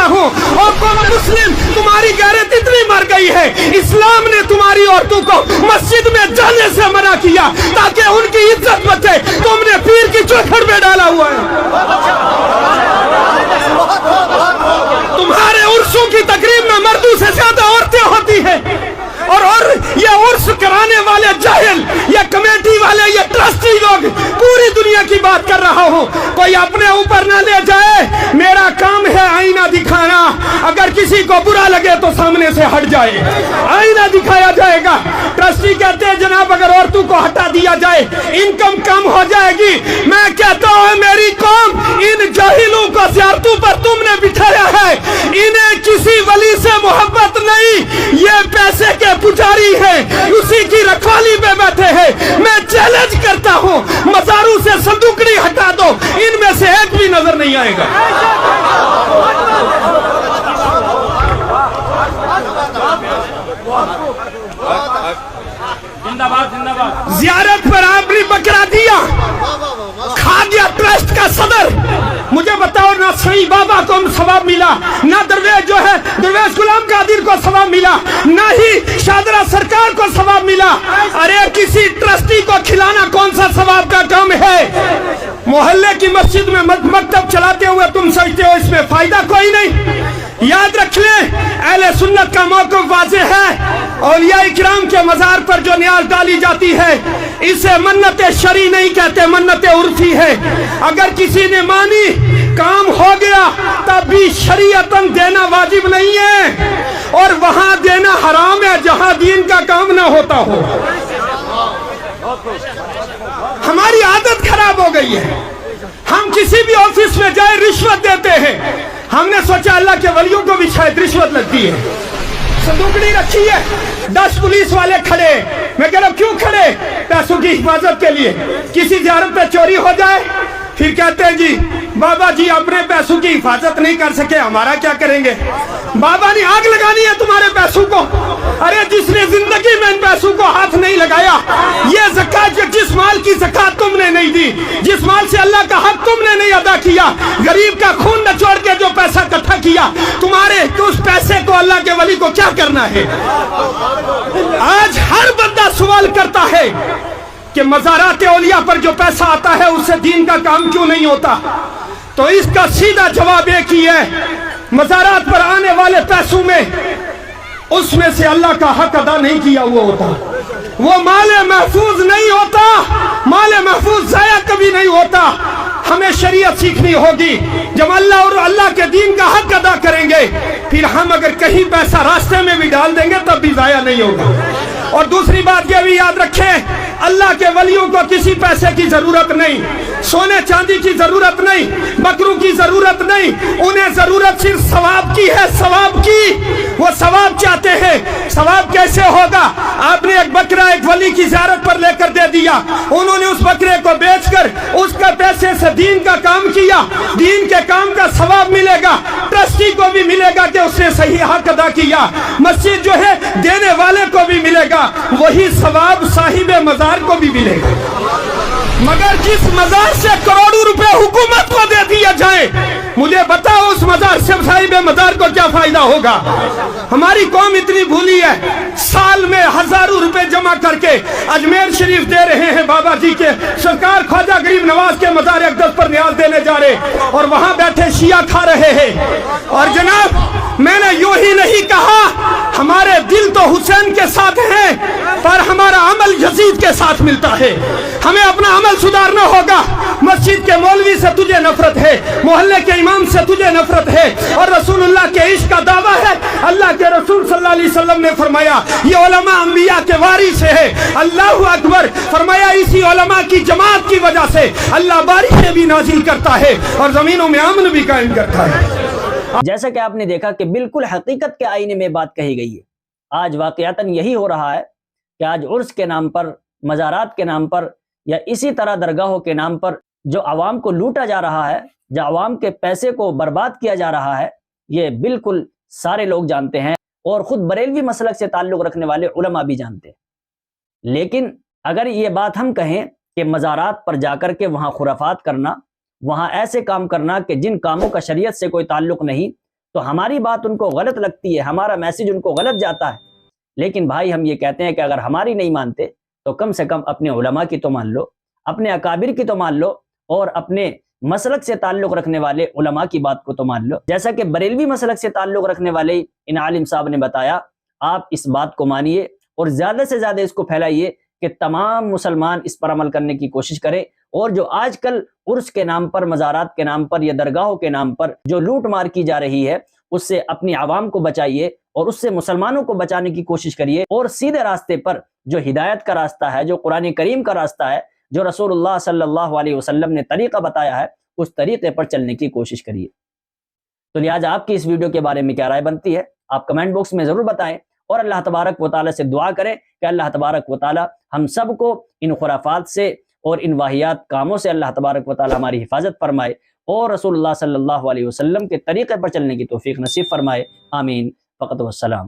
कहता हूँ, और कौम मुस्लिम, तुम्हारी गैरत इतनी मर गई है, इस्लाम ने तुम्हारी औरतों को मस्जिद में जाने से मना किया ताकि उनकी इज्जत बचे। तुमने पीर की चौखट में डाला हुआ है। तुम्हारे उर्सों की तकरीब में मर्दों से ज्यादा औरतें होती हैं, और ये उर्स कराने वाले जाहिल, ये कमेटी वाले, ये ट्रस्टी लोग, पूरी दुनिया की बात कर रहा हूँ, कोई अपने ऊपर ना ले जाए। मेरा काम है आईना दिखाना, अगर किसी को बुरा लगे तो सामने से हट जाए, आईना दिखाया जाएगा। ट्रस्टी कहते हैं जनाब अगर औरतों को हटा दिया जाए इनकम कम हो जाएगी। मैं कहता हूँ मेरी कौम, इन जाहिलों को ज़ियारतों पर तुमने बिठाया है, इन्हें किसी वली से मोहब्बत नहीं, ये पैसे के पुजारी है, उसी की रखवाली में बैठे हैं। मैं चैलेंज करता हूं, मज़ारों से संदूकड़ी हटा दो, इनमें से एक भी नजर नहीं आएगा। जियारत पर आपने बकरा दिया, खादिया ट्रस्ट का सदर, मुझे बताओ ना सही बाबा को सवाब मिला, ना दरवेश जो है दरवेश गुलाम कादिर को सवाब मिला, ना ही शादरा सरकार को सवाब मिला। अरे किसी ट्रस्टी को खिलाना कौन सा सवाब का काम है? मोहल्ले की मस्जिद में मकतब चलाते हुए तुम सोचते हो इसमें फायदा कोई नहीं। याद रख लें, अहले सुन्नत का मौक़िफ़ वाज़ेह है। औलिया इकराम के मज़ार पर जो न्याज़ डाली जाती है इसे मन्नत शरी नहीं कहते, मन्नत उर्फी है। अगर किसी ने मानी काम हो गया तब भी शरीयतन देना वाजिब नहीं है, और वहां देना हराम है जहां दीन का काम ना होता हो। हमारी आदत खराब हो गई है, हम किसी भी ऑफिस में जाए रिश्वत देते हैं। हमने सोचा अल्लाह के वलियों को भी शायद रिश्वत लगती है। संदूकड़ी रखी है, 10 पुलिस वाले खड़े, मैं कह रहा हूं क्यों खड़े? पैसों की हिफाजत के लिए। किसी ज़ियारत पे चोरी हो जाए फिर कहते हैं जी बाबा जी अपने पैसों की हिफाजत नहीं कर सके, हमारा क्या करेंगे? बाबा ने आग लगानी है तुम्हारे पैसों को। अरे जिसने जिंदगी में इन पैसों को हाथ नहीं लगाया, ये ज़कात, जिस माल की ज़कात तुमने नहीं दी, जिस माल से अल्लाह का हक तुमने नहीं अदा किया, गरीब का खून निचोड़ के जो पैसा इकट्ठा किया, तुम्हारे तो उस पैसे को अल्लाह के वली को क्या करना है? आज हर बंदा सवाल करता है कि मज़ारात औलिया पर जो पैसा आता है उससे दीन का काम क्यों नहीं होता? तो इसका सीधा जवाब एक ही है, मज़ारात पर आने वाले पैसों में उसमें से अल्लाह का हक अदा नहीं किया हुआ होता, वो माले महफूज नहीं होता, माले महफूज ज़ाया कभी नहीं होता। हमें शरीयत सीखनी होगी। जब अल्लाह और अल्लाह के दीन का हक अदा करेंगे, फिर हम अगर कहीं पैसा रास्ते में भी डाल देंगे तब भी ज़ाया नहीं होगा। और दूसरी बात यह भी याद रखें, अल्लाह के वलियों को किसी पैसे की जरूरत नहीं, सोने चांदी की जरूरत नहीं, बकरों की जरूरत नहीं, उन्हें जरूरत सिर्फ सवाब की है, सवाब की। वो सवाब चाहते हैं। सवाब कैसे होगा? आपने एक बकरा एक वली की ज़ियारत पर लेकर दे दिया, उन्होंने उस बकरे को बेचकर उसका पैसे से दीन का काम किया, दीन के काम का सवाब मिलेगा, ट्रस्टी को भी मिलेगा कि उसने सही हक अदा किया, मस्जिद जो है देने वाले को भी मिलेगा, वही सवाब साहिब मज़ार को भी मिलेगा। मगर जिस मज़ार से करोड़ों रुपए हुकूमत को दे दिया जाए, मुझे बताओ उस मज़ार से साहिब मज़ार को क्या फायदा होगा? हमारी कौम इतनी भूली है, साल में हजारों रुपए जमा करके अजमेर शरीफ दे रहे हैं बाबा जी के, सरकार ख्वाजा गरीब नवाज के मज़ार अक़दस पर न्याज देने जा रहे, और वहां बैठे शिया खा रहे हैं। और जनाब मैंने यूं ही नहीं कहा, हमारे दिल तो हुसैन के साथ हैं पर हमारा अमल यजीद के साथ मिलता है। हमें अपना अमल सुधारना होगा। मस्जिद के मौलवी से तुझे नफरत है, मोहल्ले के इमाम से तुझे नफरत है, और रसूलुल्लाह के इश्क का दावा है। अल्लाह के रसूल सल्लल्लाहु अलैहि वसल्लम ने फरमाया ये उलमा अंबिया के वारिस है। अल्लाहु अकबर फरमाया, इसी उलमा की जमात की वजह से अल्लाह बारिशें भी नाजिल करता है और जमीनों में अमन भी कायम करता है। जैसा कि आपने देखा कि बिल्कुल हकीकत के आईने में बात कही गई है। आज वाकयातन यही हो रहा है कि आज उर्स के नाम पर, मज़ारात के नाम पर, या इसी तरह दरगाहों के नाम पर जो आवाम को लूटा जा रहा है, जो आवाम के पैसे को बर्बाद किया जा रहा है, ये बिल्कुल सारे लोग जानते हैं, और ख़ुद बरेलवी मसलक से ताल्लुक़ रखने वाले उलमा भी जानते हैं। लेकिन अगर ये बात हम कहें कि मज़ारात पर जाकर के वहाँ खुराफात करना, वहाँ ऐसे काम करना कि जिन कामों का शरीयत से कोई ताल्लुक़ नहीं, تو ہماری بات ان کو غلط لگتی ہے, ہمارا میسج ان کو غلط جاتا ہے. لیکن بھائی ہم یہ کہتے ہیں کہ اگر ہماری نہیں مانتے تو کم سے کم اپنے علماء کی تو مان لو, اپنے اکابر کی تو مان لو, اور اپنے مسلک سے تعلق رکھنے والے علماء کی بات کو تو مان لو. جیسا کہ بریلوی مسلک سے تعلق رکھنے والے ان عالم صاحب نے بتایا, آپ اس بات کو مانیے اور زیادہ سے زیادہ اس کو پھیلائیے کہ تمام مسلمان اس پر عمل کرنے کی کوشش کریں. اور جو آج کل عرس کے نام پر, مزارات کے نام پر یا درگاہوں کے نام پر جو لوٹ مار کی جا رہی ہے, اس سے اپنی عوام کو بچائیے اور اس سے مسلمانوں کو بچانے کی کوشش کریے, اور سیدھے راستے پر جو ہدایت کا راستہ ہے, جو قرآن کریم کا راستہ ہے, جو رسول اللہ صلی اللہ علیہ وسلم نے طریقہ بتایا ہے, اس طریقے پر چلنے کی کوشش کریے. تو لہٰذا آپ کی اس ویڈیو کے بارے میں کیا رائے بنتی ہے, آپ کمنٹ باکس میں ضرور بتائیں, اور اللہ تبارک و تعالیٰ سے دعا کریں کہ اللہ تبارک و تعالیٰ ہم سب کو ان خرافات سے اور ان واہیات کاموں سے اللہ تبارک و تعالیٰ ہماری حفاظت فرمائے, اور رسول اللہ صلی اللہ علیہ وسلم کے طریقے پر چلنے کی توفیق نصیب فرمائے. آمین. فقط والسلام.